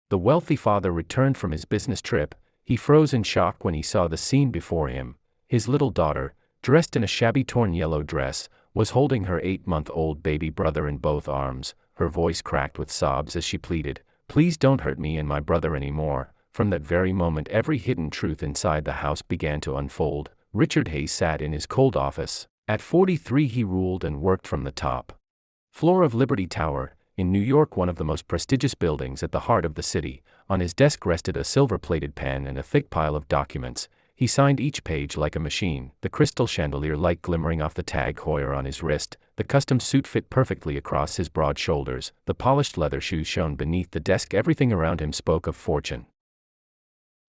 The wealthy father returned from his business trip. He froze in shock when he saw the scene before him. His little daughter, dressed in a shabby torn yellow dress, was holding her 8-month-old baby brother in both arms. Her voice cracked with sobs as she pleaded, "Please don't hurt me and my brother anymore." From that very moment, every hidden truth inside the house began to unfold. Richard Hayes sat in his cold office. At 43, he ruled and worked from the top floor of Liberty Tower, in New York, one of the most prestigious buildings at the heart of the city. On his desk rested a silver-plated pen and a thick pile of documents. He signed each page like a machine, the crystal chandelier light glimmering off the Tag Heuer on his wrist. The custom suit fit perfectly across his broad shoulders. The polished leather shoes shone beneath the desk. Everything around him spoke of fortune,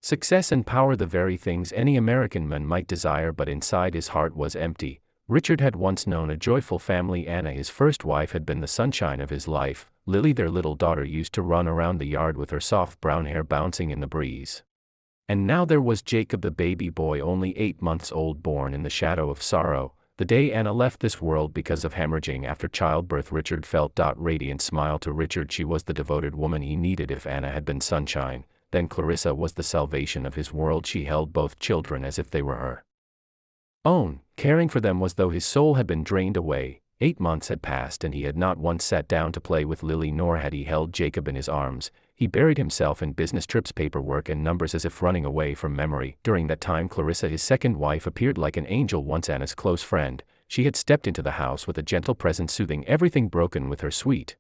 success and power, the very things any American man might desire, but inside his heart was empty. Richard had once known a joyful family. Anna, his first wife, had been the sunshine of his life. Lily, their little daughter, used to run around the yard with her soft brown hair bouncing in the breeze. And now there was Jacob, the baby boy, only 8 months old, born in the shadow of sorrow. The day Anna left this world because of hemorrhaging after childbirth, Richard felt radiant smile. To Richard, she was the devoted woman he needed. If Anna had been sunshine, then Clarissa was the salvation of his world. She held both children as if they were her own, caring for them as though his soul had been drained away. 8 months had passed and he had not once sat down to play with Lily, nor had he held Jacob in his arms. He buried himself in business trips, paperwork, and numbers, as if running away from memory. During that time, Clarissa, his second wife, appeared like an angel. Once Anna's close friend, she had stepped into the house with a gentle presence, soothing everything broken with her sweet.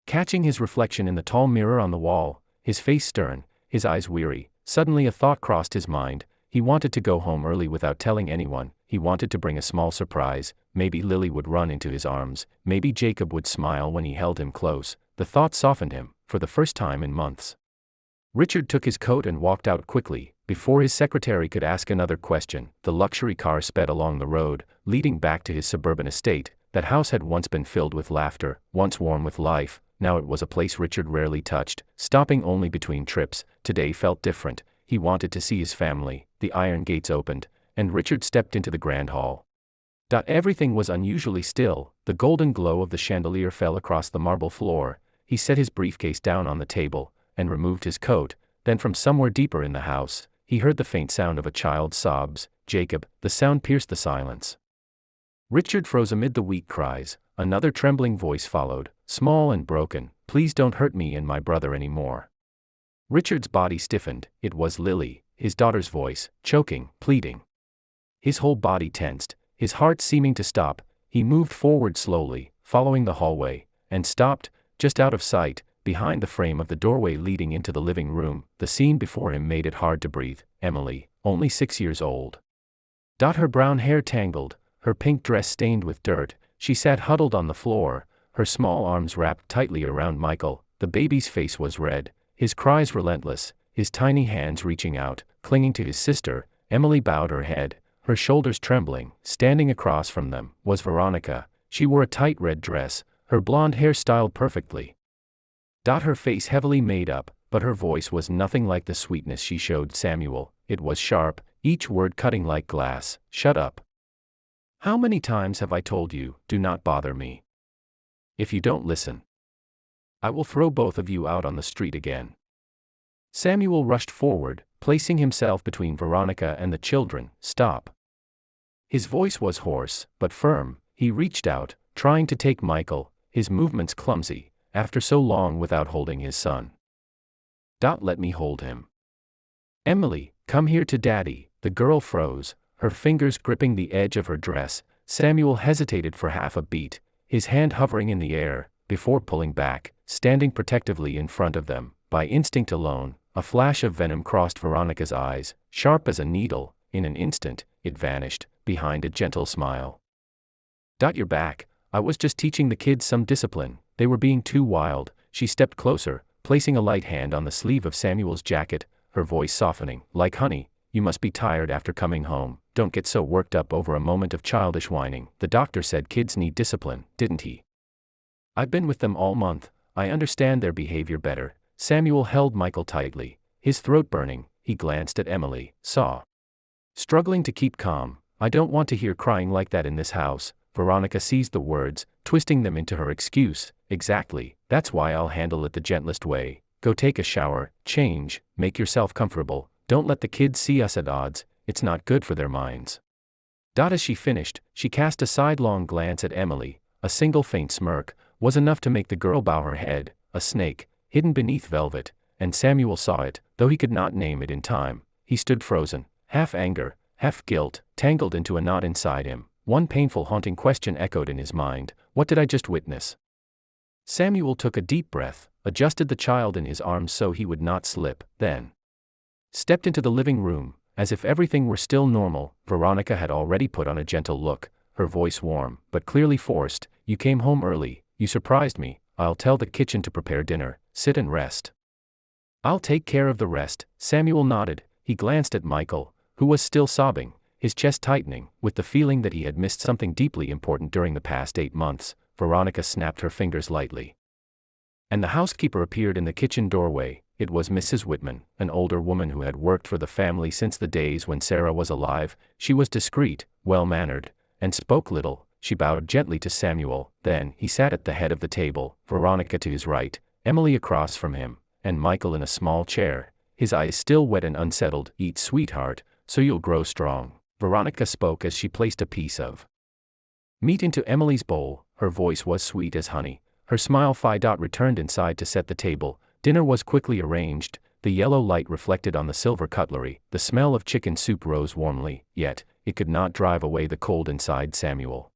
Catching his reflection in the tall mirror on the wall, his face stern, his eyes weary, suddenly a thought crossed his mind. He wanted to go home early without telling anyone. He wanted to bring a small surprise. Maybe Lily would run into his arms. Maybe Jacob would smile when he held him close. The thought softened him, for the first time in months. Richard took his coat and walked out quickly. Before his secretary could ask another question, the luxury car sped along the road, leading back to his suburban estate. That house had once been filled with laughter, once warm with life. Now it was a place Richard rarely touched, stopping only between trips. Today felt different. He wanted to see his family. The iron gates opened, and Richard stepped into the grand hall. Everything was unusually still. The golden glow of the chandelier fell across the marble floor. He set his briefcase down on the table, and removed his coat. Then from somewhere deeper in the house, he heard the faint sound of a child's sobs. "Jacob!" The sound pierced the silence. Richard froze amid the weak cries. Another trembling voice followed, small and broken, "Please don't hurt me and my brother anymore." Richard's body stiffened. It was Lily, his daughter's voice, choking, pleading. His whole body tensed, his heart seeming to stop. He moved forward slowly, following the hallway, and stopped, just out of sight, behind the frame of the doorway leading into the living room. The scene before him made it hard to breathe. Emily, only 6 years old. Her brown hair tangled, her pink dress stained with dirt, she sat huddled on the floor, her small arms wrapped tightly around Michael. The baby's face was red, his cries relentless, his tiny hands reaching out, clinging to his sister. Emily bowed her head, her shoulders trembling. Standing across from them was Veronica. She wore a tight red dress, her blonde hair styled perfectly. Her face heavily made up, but her voice was nothing like the sweetness she showed Samuel. It was sharp, each word cutting like glass. "Shut up. How many times have I told you, do not bother me? If you don't listen, I will throw both of you out on the street again." Samuel rushed forward, placing himself between Veronica and the children. "Stop." His voice was hoarse, but firm. He reached out, trying to take Michael, his movements clumsy, after so long without holding his son. "Let me hold him." "Emily, come here to Daddy." The girl froze, her fingers gripping the edge of her dress. Samuel hesitated for half a beat, his hand hovering in the air, before pulling back, standing protectively in front of them. By instinct alone, a flash of venom crossed Veronica's eyes, sharp as a needle. In an instant, it vanished, behind a gentle smile. "You're back. I was just teaching the kids some discipline. They were being too wild." She stepped closer, placing a light hand on the sleeve of Samuel's jacket, her voice softening. "Like honey, you must be tired after coming home. Don't get so worked up over a moment of childish whining. The doctor said kids need discipline, didn't he? I've been with them all month. I understand their behavior better." Samuel held Michael tightly, his throat burning. He glanced at Emily, struggling to keep calm. "I don't want to hear crying like that in this house." Veronica seized the words, twisting them into her excuse. "Exactly, that's why I'll handle it the gentlest way. Go take a shower, change, make yourself comfortable, don't let the kids see us at odds, it's not good for their minds. As she finished, she cast a sidelong glance at Emily. A single faint smirk was enough to make the girl bow her head, a snake, hidden beneath velvet, and Samuel saw it, though he could not name it in time. He stood frozen, half anger, half guilt, tangled into a knot inside him. One painful haunting question echoed in his mind: what did I just witness? Samuel took a deep breath, adjusted the child in his arms so he would not slip, then stepped into the living room. As if everything were still normal, Veronica had already put on a gentle look, her voice warm, but clearly forced. You came home early, you surprised me, I'll tell the kitchen to prepare dinner, sit and rest. I'll take care of the rest. Samuel nodded. He glanced at Michael, who was still sobbing, his chest tightening, with the feeling that he had missed something deeply important during the past 8 months. Veronica snapped her fingers lightly, and the housekeeper appeared in the kitchen doorway. It was Mrs. Whitman, an older woman who had worked for the family since the days when Sarah was alive. She was discreet, well-mannered, and spoke little. She bowed gently to Samuel, then he sat at the head of the table, Veronica to his right, Emily across from him, and Michael in a small chair, his eyes still wet and unsettled. Eat, sweetheart, so you'll grow strong. Veronica spoke as she placed a piece of meat into Emily's bowl. Her voice was sweet as honey. Her smile returned inside to set the table. Dinner was quickly arranged. The yellow light reflected on the silver cutlery. The smell of chicken soup rose warmly, yet it could not drive away the cold inside Samuel.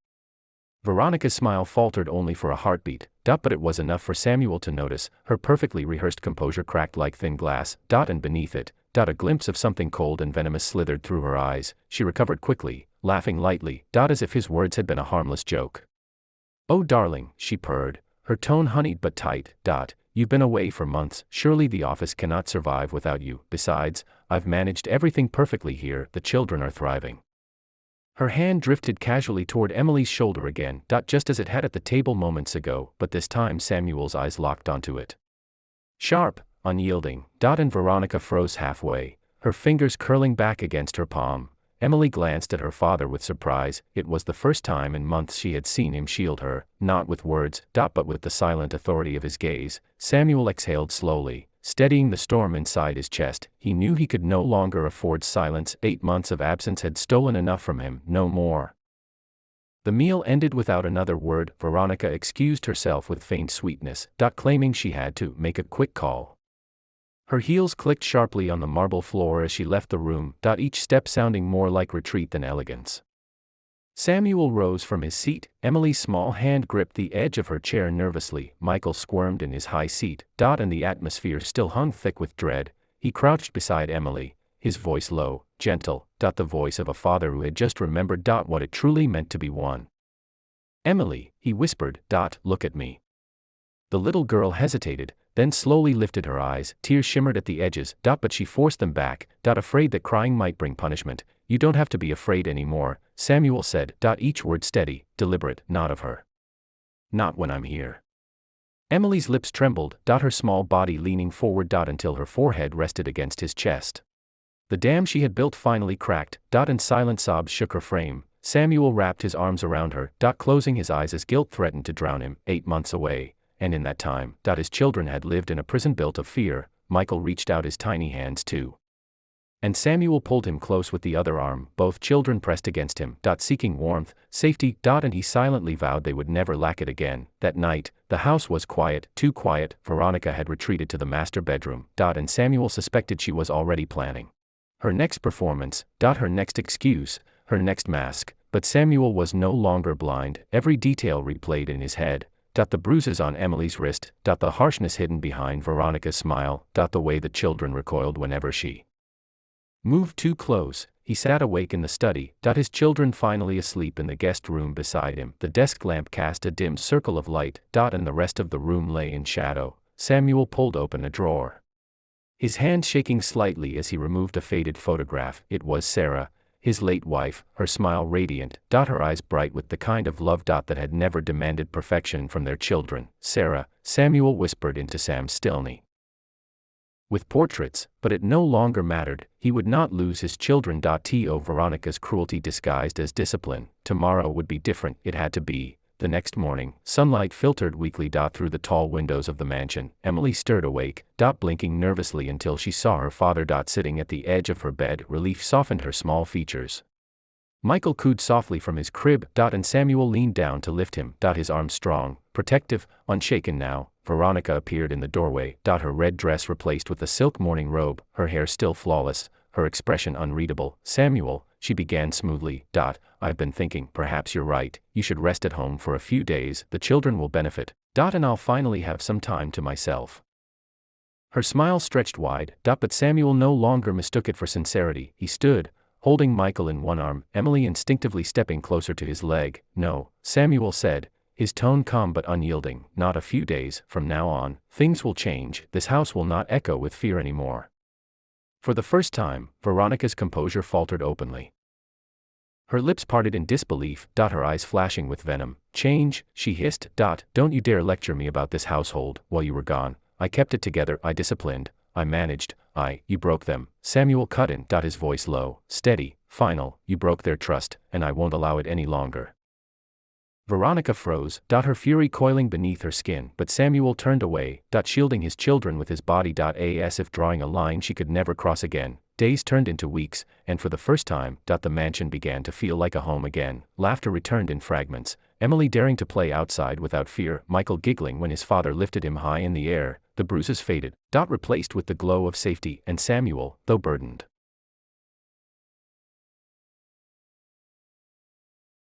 Veronica's smile faltered only for a heartbeat, but it was enough for Samuel to notice. Her perfectly rehearsed composure cracked like thin glass, and beneath it, a glimpse of something cold and venomous slithered through her eyes. She recovered quickly, laughing lightly, as if his words had been a harmless joke. Oh darling, she purred, her tone honeyed but tight. You've been away for months, surely the office cannot survive without you. Besides, I've managed everything perfectly here, the children are thriving. Her hand drifted casually toward Emily's shoulder again, just as it had at the table moments ago, but this time Samuel's eyes locked onto it. Sharp, unyielding, and Veronica froze halfway, her fingers curling back against her palm. Emily glanced at her father with surprise. It was the first time in months she had seen him shield her, not with words, but with the silent authority of his gaze. Samuel exhaled slowly, steadying the storm inside his chest. He knew he could no longer afford silence. 8 months of absence had stolen enough from him, no more. The meal ended without another word. Veronica excused herself with faint sweetness, claiming she had to make a quick call. Her heels clicked sharply on the marble floor as she left the room, each step sounding more like retreat than elegance. Samuel rose from his seat. Emily's small hand gripped the edge of her chair nervously. Michael squirmed in his high seat, and the atmosphere still hung thick with dread. He crouched beside Emily, his voice low, gentle, the voice of a father who had just remembered what it truly meant to be one. Emily, he whispered, look at me. The little girl hesitated, then slowly lifted her eyes. Tears shimmered at the edges, but she forced them back, afraid that crying might bring punishment. You don't have to be afraid anymore, Samuel said, each word steady, deliberate, not of her. Not when I'm here. Emily's lips trembled, her small body leaning forward, until her forehead rested against his chest. The dam she had built finally cracked, and silent sobs shook her frame. Samuel wrapped his arms around her, closing his eyes as guilt threatened to drown him. 8 months away. And in that time, his children had lived in a prison built of fear. Michael reached out his tiny hands too. And Samuel pulled him close with the other arm. Both children pressed against him, seeking warmth, safety, and he silently vowed they would never lack it again. That night, the house was quiet, too quiet. Veronica had retreated to the master bedroom, and Samuel suspected she was already planning her next performance, her next excuse, her next mask. But Samuel was no longer blind. Every detail replayed in his head. The bruises on Emily's wrist, the harshness hidden behind Veronica's smile, the way the children recoiled whenever she moved too close. He sat awake in the study, his children finally asleep in the guest room beside him. The desk lamp cast a dim circle of light, and the rest of the room lay in shadow. Samuel pulled open a drawer, his hand shaking slightly as he removed a faded photograph. It was Sarah, his late wife, her smile radiant, her eyes bright with the kind of love that had never demanded perfection from their children. Sarah, Samuel whispered into Sam's stillness. With portraits, but it no longer mattered. He would not lose his children. To Veronica's cruelty disguised as discipline. Tomorrow would be different. It had to be. The next morning, sunlight filtered weakly. Through the tall windows of the mansion. Emily stirred awake, blinking nervously until she saw her father. Sitting at the edge of her bed. Relief softened her small features. Michael cooed softly from his crib. And Samuel leaned down to lift him. His arms strong, protective, unshaken now. Veronica appeared in the doorway. Her red dress replaced with a silk morning robe, her hair still flawless, her expression unreadable. "Samuel," she began smoothly. "I've been thinking, perhaps you're right. You should rest at home for a few days. The children will benefit. And I'll finally have some time to myself." Her smile stretched wide. But Samuel no longer mistook it for sincerity. He stood, holding Michael in one arm, Emily instinctively stepping closer to his leg. "No," Samuel said, his tone calm but unyielding. "Not a few days. From now on, things will change. This house will not echo with fear anymore." For the first time, Veronica's composure faltered openly. Her lips parted in disbelief. Her eyes flashing with venom. "Change?" she hissed. "Don't you dare lecture me about this household. While you were gone, I kept it together. I disciplined. I managed. You broke them." Samuel cut in. His voice low, steady, final. "You broke their trust, and I won't allow it any longer." Veronica froze. Her fury coiling beneath her skin. But Samuel turned away. Shielding his children with his body. As if drawing a line she could never cross again. Days turned into weeks, and for the first time, the mansion began to feel like a home again. Laughter returned in fragments. Emily daring to play outside without fear. Michael giggling when his father lifted him high in the air. The bruises faded, replaced with the glow of safety. And Samuel, though burdened,